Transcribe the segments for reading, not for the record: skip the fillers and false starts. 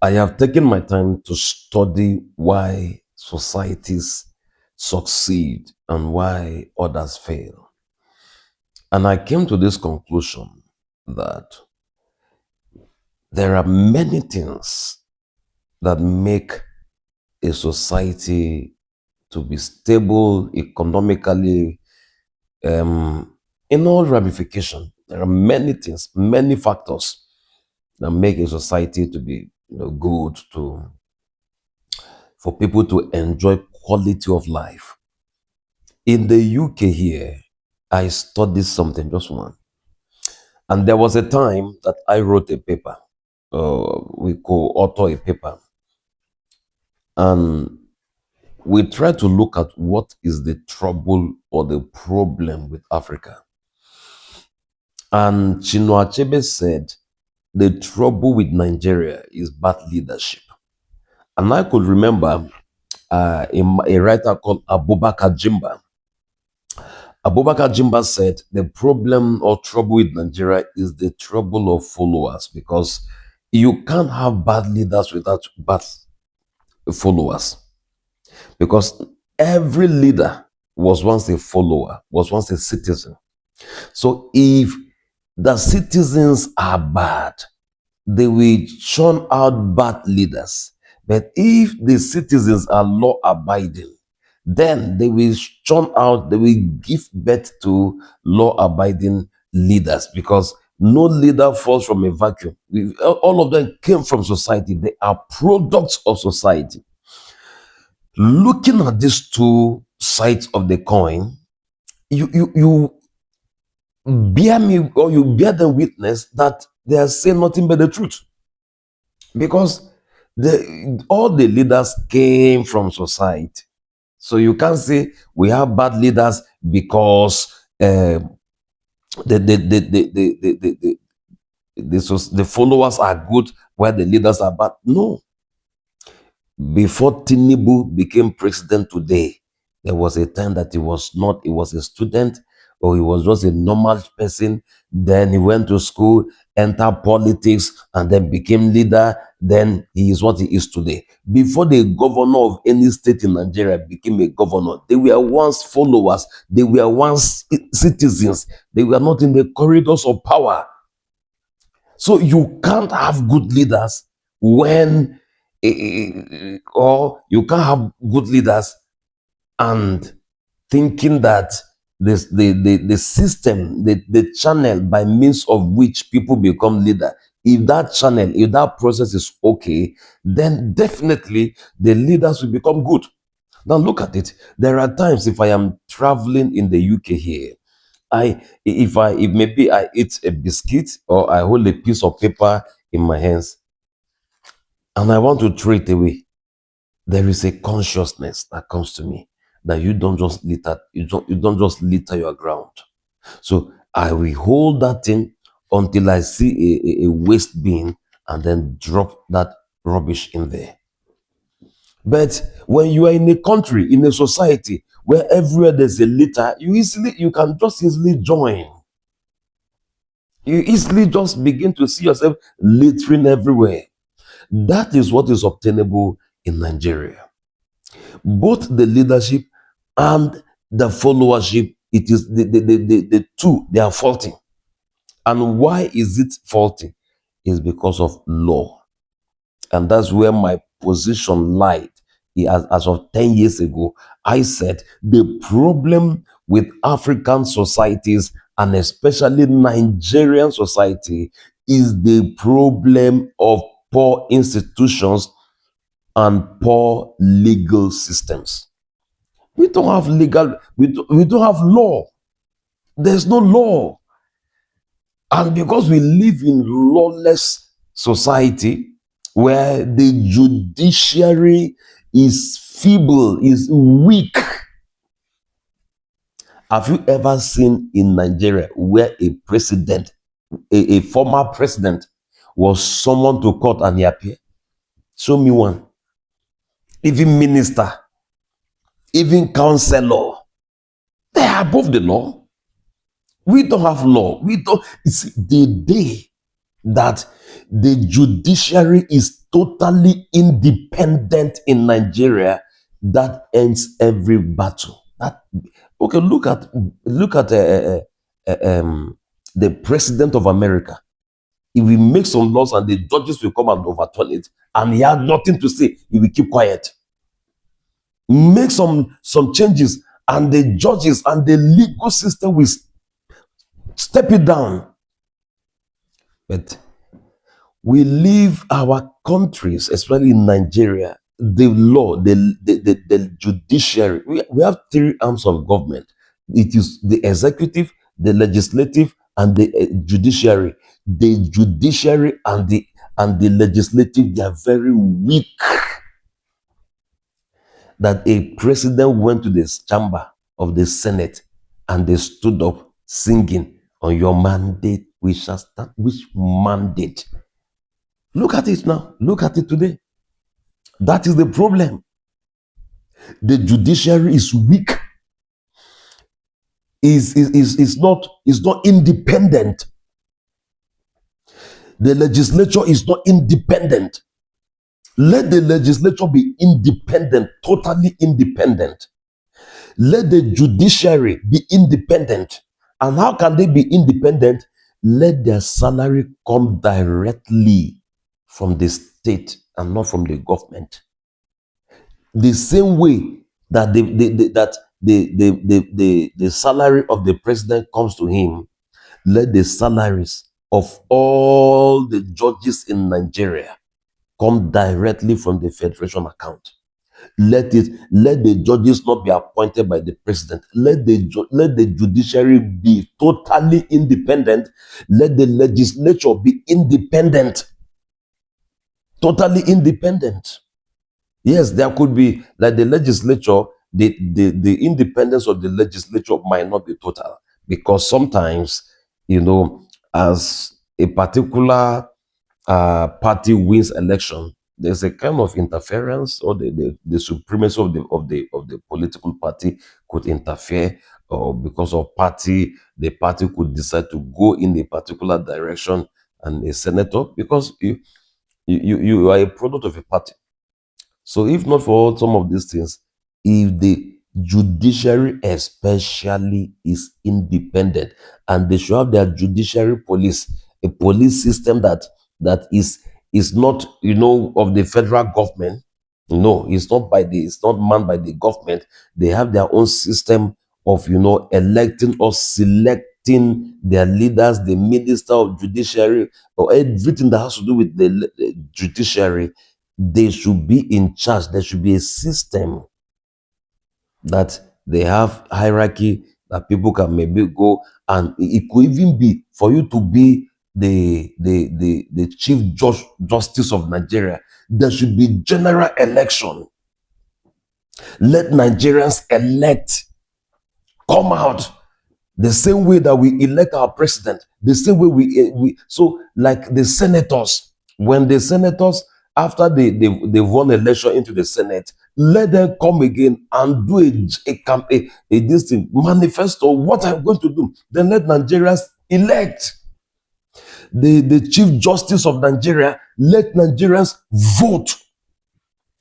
I have taken my time to study why societies succeed and why others fail. And I came to this conclusion that there are many things that make a society to be stable economically, in all ramifications. There are many things, many factors that make a society to be good, for people to enjoy quality of life. In the UK here, I studied something, just one. And there was a time that I wrote a paper. We co-author a paper. And we try to look at what is the trouble or the problem with Africa. And Chinua Achebe said, the trouble with Nigeria is bad leadership. And I could remember a writer called Abubakar Jimba. Abubakar Jimba said the problem or trouble with Nigeria is the trouble of followers, because you can't have bad leaders without bad followers. Because every leader was once a follower, was once a citizen. So if the citizens are bad, they will churn out bad leaders. But if the citizens are law abiding, then they will churn out, they will give birth to law abiding leaders, because no leader falls from a vacuum. All of them came from society, they are products of society. Looking at these two sides of the coin, you bear me, or you bear the witness that they are saying nothing but the truth, because all the leaders came from society. So you can't say we have bad leaders because the followers are good while the leaders are bad. No. Before Tinubu became president today, there was a time that he was not, he was a student, or he was just a normal person. Then he went to school, entered politics, and then became leader. Then he is what he is today. Before the governor of any state in Nigeria became a governor, they were once followers, they were once citizens, they were not in the corridors of power. So you can't have good leaders when, or you can't have good leaders and thinking that the system, the channel by means of which people become leader, if that channel, if that process is okay, then definitely the leaders will become good. Now look at it. There are times if I am traveling in the UK here, if maybe I eat a biscuit or I hold a piece of paper in my hands and I want to throw it away, there is a consciousness that comes to me that you don't just litter, you don't just litter your ground. So I will hold that thing until I see a waste bin and then drop that rubbish in there. But when you are in a country, in a society where everywhere there's a litter, you can just easily join. You easily just begin to see yourself littering everywhere. That is what is obtainable in Nigeria. Both the leadership and the followership, it is the two, they are faulty. And why is it faulty? It's because of law. And that's where my position lied. As of 10 years ago, I said the problem with African societies and especially Nigerian society is the problem of poor institutions and poor legal systems. We don't have we don't have law. There's no law. And because we live in lawless society where the judiciary is feeble, is weak. Have you ever seen in Nigeria where a president, a former president, was summoned to court and he appeared? Show me one. Even minister, even counselor, they are above the law. We don't have law. We don't. It's the day that the judiciary is totally independent in Nigeria, that ends every battle. That okay, look at the president of America. If we make some laws and the judges will come and overturn it, and he has nothing to say, he will keep quiet. Make some changes, and the judges and the legal system will step it down. But we leave our countries, especially in Nigeria, the law, the judiciary. We have three arms of government. It is the executive, the legislative, and the judiciary. The judiciary and the legislative, they are very weak. That a president went to this chamber of the Senate and they stood up singing, "On your mandate we shall stand." Which mandate? Look at it now. Look at it today. That is the problem. The judiciary is weak. Is not independent. The legislature is not independent. Let the legislature be independent, totally independent. Let the judiciary be independent. And how can they be independent? Let their salary come directly from the state and not from the government. The same way that the salary of the president comes to him, let the salaries of all the judges in Nigeria come directly from the federation account. Let the judges not be appointed by the president. Let the judiciary be totally independent. Let the legislature be independent, totally independent. Yes, there could be, like the legislature, the independence of the legislature might not be total, because sometimes, as a particular party wins election, there's a kind of interference, or the supremacy of the political party could interfere, or because of the party could decide to go in a particular direction, and a senator, because you are a product of a party. So if not for some of these things, if the judiciary especially is independent, and they should have their judiciary police, a police system that is not, of the federal government. No, it's not manned by the government. They have their own system of, electing or selecting their leaders, the minister of judiciary, or everything that has to do with the judiciary. They should be in charge. There should be a system that they have hierarchy, that people can maybe go, and it could even be for you to be the chief justice of Nigeria. There should be general election. Let Nigerians elect, come out, the same way that we elect our president, the same way so like the senators, when the senators, after they've won election into the Senate, let them come again and do a this thing, manifesto, what I'm going to do. Then let Nigerians elect the chief justice of Nigeria. Let Nigerians vote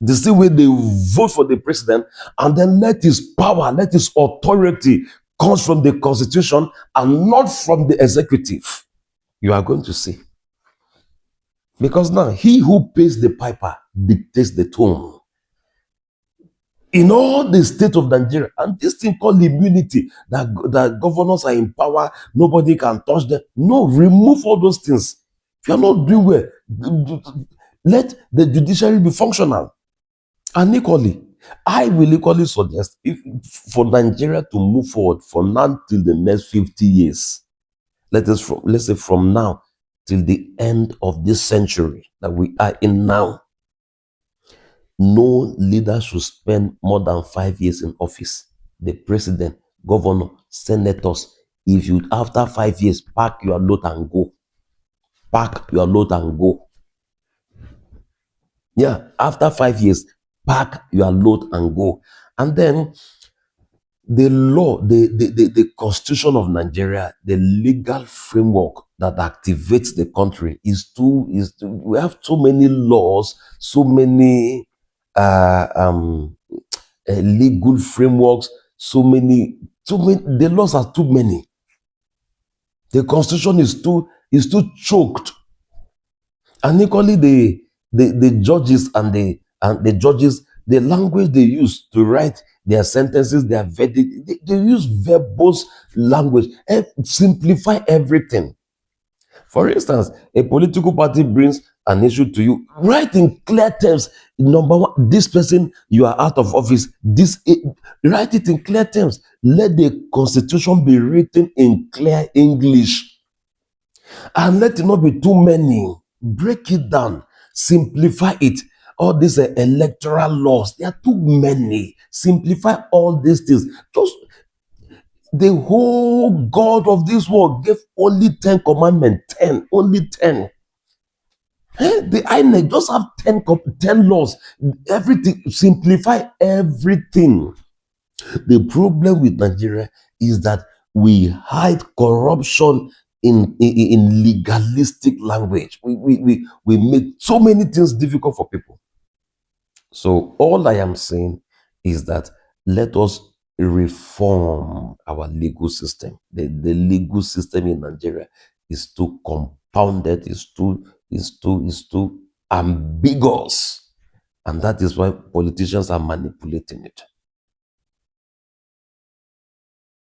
the same way they vote for the president, and then let his power, let his authority comes from the constitution and not from the executive. You are going to see. Because now, he who pays the piper dictates the tone. In all the state of Nigeria, and this thing called immunity, that governors are in power, nobody can touch them. No, remove all those things. If you're not doing well, let the judiciary be functional. And equally, I will equally suggest, if for Nigeria to move forward from now till the next 50 years, let's say from now till the end of this century that we are in now, no leader should spend more than 5 years in office. The president, governor, senators, if you after 5 years, pack your load and go. Pack your load and go. Yeah, after 5 years, pack your load and go. And then the law, the constitution of Nigeria, the legal framework that activates the country. We have too many laws, so many legal frameworks, the laws are too many. The constitution is too choked. And equally, the judges and the judges, the language they use to write their sentences, their verdict, they use verbose language, simplify everything. For instance, a political party brings an issue to you, write in clear terms. Number one, this person, you are out of office. Write it in clear terms. Let the constitution be written in clear English. And let it not be too many. Break it down, simplify it. All these electoral laws, they are too many. Simplify all these things. Just the whole God of this world gave only 10 commandments. 10, only 10. The INEC just have 10 laws. Everything, simplify everything. The problem with Nigeria is that we hide corruption in legalistic language. We make so many things difficult for people. So all I am saying is that let us reform our legal system. The legal system in Nigeria is too compounded, is too ambiguous. And that is why politicians are manipulating it.